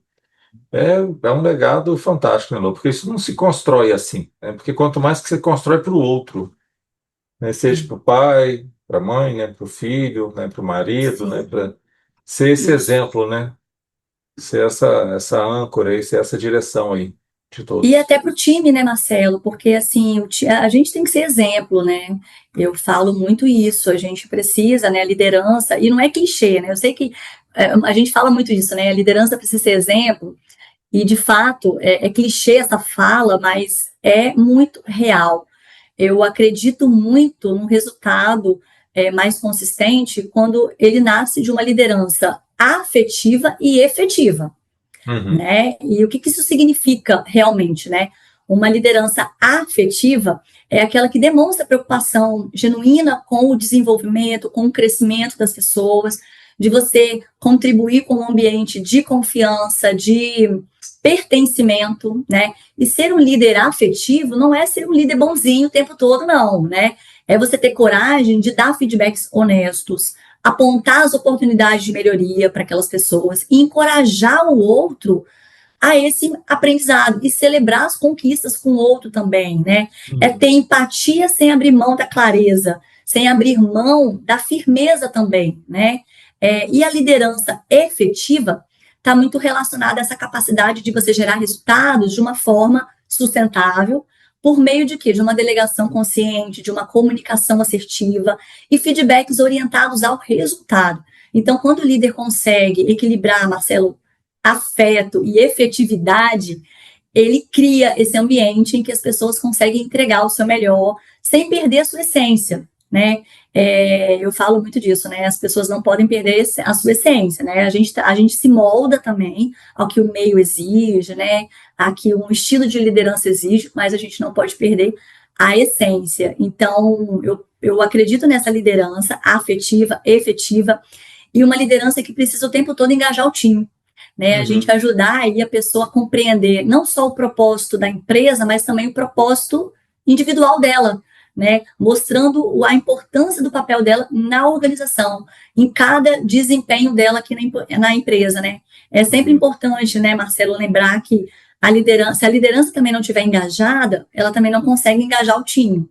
é um legado fantástico, né, Lô? Porque isso não se constrói assim, né? Porque quanto mais que você constrói para o outro, né? Seja para o pai, para a mãe, né? Para o filho, né? Para o marido, né? Sim, Para ser esse isso. exemplo, né? Ser essa âncora aí, ser essa direção aí de E todos. até para o time, né, Marcelo? Porque assim, a gente tem que ser exemplo, né? Eu falo muito isso, a gente precisa, né, liderança, e não é clichê, né? Eu sei que a gente fala muito disso, né? A liderança precisa ser exemplo, e de fato é clichê essa fala, mas é muito real. Eu acredito muito no resultado mais consistente quando ele nasce de uma liderança afetiva e efetiva, Uhum. né? E o que isso significa realmente, né? Uma liderança afetiva é aquela que demonstra preocupação genuína com o desenvolvimento, com o crescimento das pessoas, de você contribuir com um ambiente de confiança, de pertencimento, né? E ser um líder afetivo não é ser um líder bonzinho o tempo todo, não, né? É você ter coragem de dar feedbacks honestos, apontar as oportunidades de melhoria para aquelas pessoas e encorajar o outro a esse aprendizado e celebrar as conquistas com o outro também, né? É Uhum. ter empatia sem abrir mão da clareza, sem abrir mão da firmeza também, né? E a liderança efetiva está muito relacionada a essa capacidade de você gerar resultados de uma forma sustentável, por meio de quê? De uma delegação consciente, de uma comunicação assertiva e feedbacks orientados ao resultado. Então, quando o líder consegue equilibrar, Marcelo, afeto e efetividade, ele cria esse ambiente em que as pessoas conseguem entregar o seu melhor sem perder a sua essência, né? Eu falo muito disso, né? As pessoas não podem perder a sua essência, né? A gente se molda também ao que o meio exige, né? A que um estilo de liderança exige, mas a gente não pode perder a essência. Então, eu acredito nessa liderança afetiva, efetiva, e uma liderança que precisa o tempo todo engajar o time, né? A gente Uhum. ajudar aí a pessoa a compreender não só o propósito da empresa, mas também o propósito individual dela, né? Mostrando a importância do papel dela na organização, em cada desempenho dela aqui na empresa, né? É sempre Uhum. importante, né, Marcelo, lembrar que se a liderança também não estiver engajada, ela também não consegue engajar o time.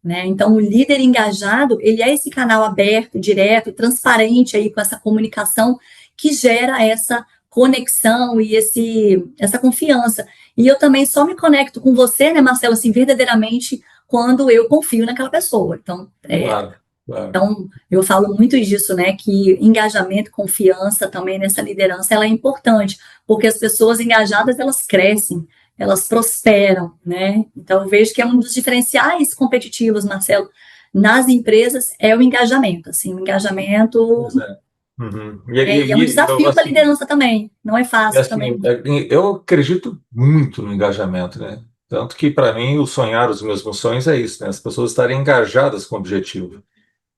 Né? Então, o líder engajado, ele é esse canal aberto, direto, transparente aí com essa comunicação que gera essa conexão e essa confiança. E eu também só me conecto com você, né, Marcelo, assim, verdadeiramente quando eu confio naquela pessoa. Então, Claro. Claro. Então, eu falo muito disso, né, que engajamento, confiança também nessa liderança, ela é importante, porque as pessoas engajadas, elas crescem, elas prosperam, né? Então, eu vejo que é um dos diferenciais competitivos, Marcelo, nas empresas, é o engajamento, assim, o engajamento Pois é. Uhum. é um desafio para a Assim, liderança também, não é fácil também. eu acredito muito no engajamento, né? Tanto que, para mim, o sonhar os mesmos sonhos é isso, né? As pessoas estarem engajadas com o objetivo.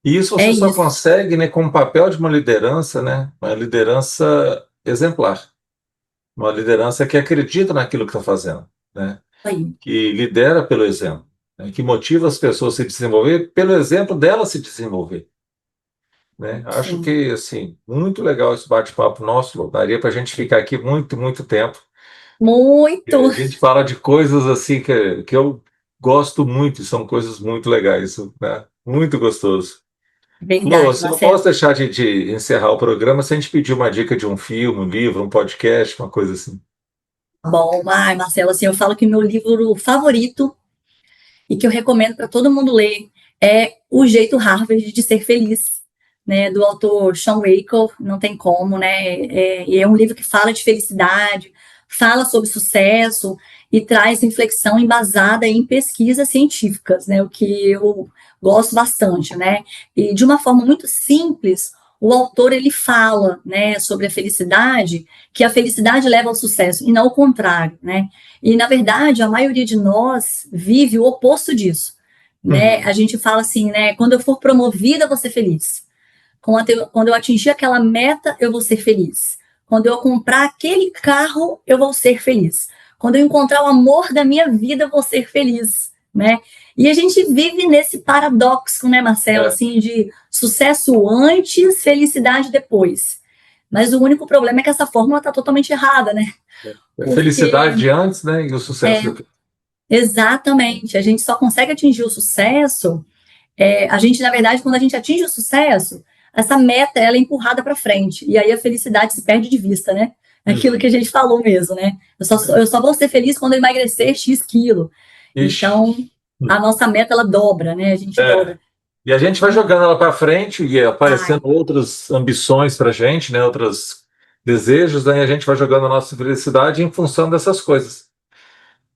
E isso É você só isso, consegue, né, com o papel de uma liderança, né? Uma liderança exemplar. Uma liderança que acredita naquilo que está fazendo, né? aí, Que lidera pelo exemplo, né? Que motiva as pessoas a se desenvolver pelo exemplo dela se desenvolver, né? Acho sim, que, assim, muito legal esse bate-papo nosso, Lô. Daria para a gente ficar aqui muito, muito tempo. E muito, a gente fala de coisas, assim, que eu gosto muito, e são coisas muito legais, né? Muito gostoso. Lô, verdade, você não posso Marcelo. deixar de encerrar o programa sem a gente pedir uma dica de um filme, um livro, um podcast, uma coisa assim. Bom, ai, Marcelo, assim, eu falo que meu livro favorito e que eu recomendo para todo mundo ler é O Jeito Harvard de Ser Feliz, né, do autor Sean Waker, não tem como, né, e é um livro que fala de felicidade, fala sobre sucesso e traz reflexão embasada em pesquisas científicas, né, o que eu gosto bastante, né, e de uma forma muito simples, o autor ele fala, né, sobre a felicidade, que a felicidade leva ao sucesso e não o contrário, né? E, na verdade, a maioria de nós vive o oposto disso, né? A Uhum. gente fala assim, né? Quando eu for promovida, eu vou ser feliz. Quando eu atingir aquela meta, eu vou ser feliz. Quando eu comprar aquele carro, eu vou ser feliz. Quando eu encontrar o amor da minha vida, eu vou ser feliz, né? E a gente vive nesse paradoxo, né, Marcelo, É, assim, de sucesso antes, felicidade depois. Mas o único problema é que essa fórmula está totalmente errada, né? é Porque felicidade antes, né? E o sucesso depois. exatamente. A gente só consegue atingir o sucesso. A gente, na verdade, quando a gente atinge o sucesso, essa meta ela é empurrada para frente. E aí a felicidade se perde de vista, né? É aquilo que Uhum. a gente falou mesmo, né? Eu só vou ser feliz quando eu emagrecer X quilo. Ixi. Então, a nossa meta ela dobra, né? A gente É. dobra. E a gente vai E, jogando ela para frente e ai, aparecendo outras ambições para a gente, né? Outros desejos, aí a gente vai jogando a nossa felicidade em função dessas coisas.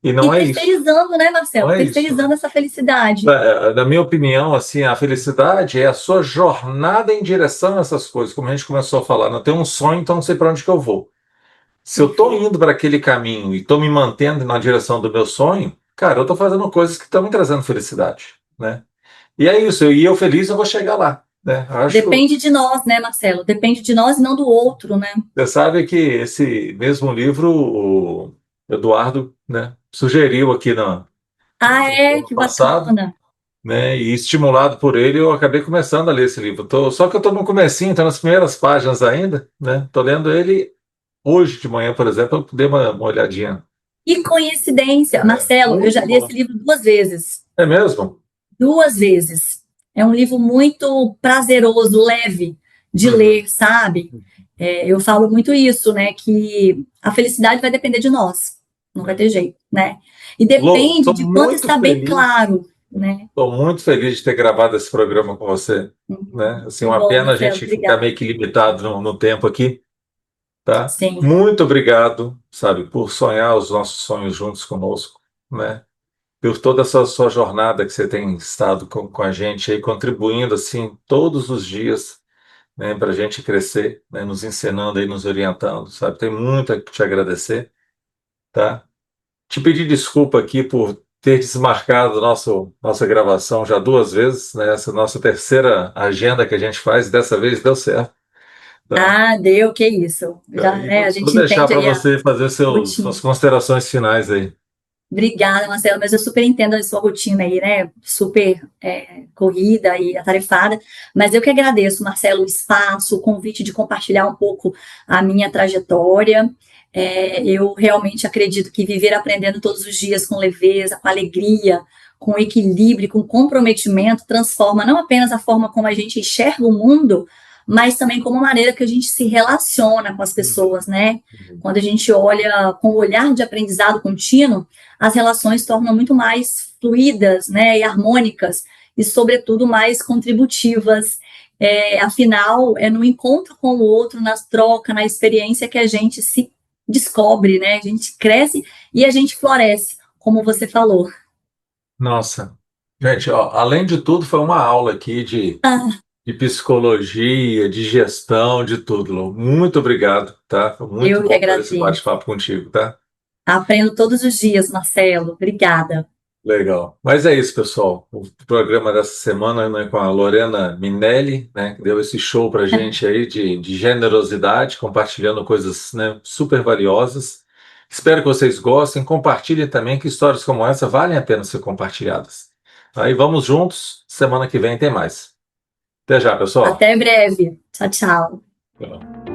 E e não é isso. terceirizando, né, Não Marcelo? é isso, né? Terceirizando essa felicidade. Na minha opinião, assim, a felicidade é a sua jornada em direção a essas coisas, como a gente começou a falar. Não tenho um sonho, então não sei para onde que eu vou. Se eu estou Perfeito. indo para aquele caminho e estou me mantendo na direção do meu sonho, cara, eu estou fazendo coisas que estão me trazendo felicidade, né? E é isso, e eu feliz eu vou chegar lá, né? Acho, Depende de nós, né, Marcelo? Depende de nós e não do outro, né? você sabe que esse mesmo livro o Eduardo, né, sugeriu aqui no Ah, é? ano Que passado, bacana. né? E estimulado por ele, eu acabei começando a ler esse livro. Só que eu estou no comecinho, estou nas primeiras páginas ainda, né? Estou lendo ele hoje de manhã, por exemplo, eu dei uma olhadinha. Que coincidência. É, Marcelo, eu já muito li esse bom. livro duas vezes. É mesmo? Duas vezes. É um livro muito prazeroso, leve de Uhum. ler, sabe? Eu falo muito isso, né? Que a felicidade vai depender de nós. Não vai ter jeito, né? E Lô, depende de quanto está bem claro, né? estou muito feliz de ter gravado esse programa com você, né? Assim, Que uma bom, pena a Marcelo. gente ficar Obrigada. meio que limitado no tempo aqui, tá? Sim. Muito obrigado, sabe, por sonhar os nossos sonhos juntos conosco, né? Por toda essa sua jornada que você tem estado com a gente aí, contribuindo assim todos os dias, né, para a gente crescer, né, nos ensinando aí, nos orientando, sabe? Tem muito a te agradecer, tá? Te pedir desculpa aqui por ter desmarcado nossa gravação já duas vezes, né? Essa nossa terceira agenda que a gente faz, dessa vez deu certo, tá? Ah, deu, que isso. Já, E né, a vou gente deixar entende para aí a você fazer suas rotina. considerações finais aí. Obrigada, Marcelo, mas eu super entendo a sua rotina aí, né? Super corrida e atarefada, mas eu que agradeço, Marcelo, o espaço, o convite de compartilhar um pouco a minha trajetória. Eu realmente acredito que viver aprendendo todos os dias com leveza, com alegria, com equilíbrio, com comprometimento, transforma não apenas a forma como a gente enxerga o mundo, mas também como a maneira que a gente se relaciona com as Uhum, pessoas, né? uhum. Quando a gente olha com o olhar de aprendizado contínuo, as relações tornam muito mais fluidas, né, e harmônicas. e, sobretudo, mais contributivas. Afinal, é no encontro com o outro, na troca, na experiência que a gente se descobre, né? A gente cresce e a gente floresce, como você falou. Nossa, gente, ó, além de tudo, foi uma aula aqui de psicologia, de gestão, de tudo, Lu. Muito obrigado, tá? Foi muito Eu que bom ter esse agradeço. bate-papo contigo, tá? Aprendo todos os dias, Marcelo. Obrigada. Legal. Mas é isso, pessoal. O programa dessa semana, né, com a Lorena Minelli, né, que deu esse show pra gente aí de generosidade, compartilhando coisas, né, super valiosas. Espero que vocês gostem. Compartilhem também, que histórias como essa valem a pena ser compartilhadas. Aí vamos juntos. Semana que vem tem mais. Até já, pessoal. Até breve. Tchau, tchau. Tchau.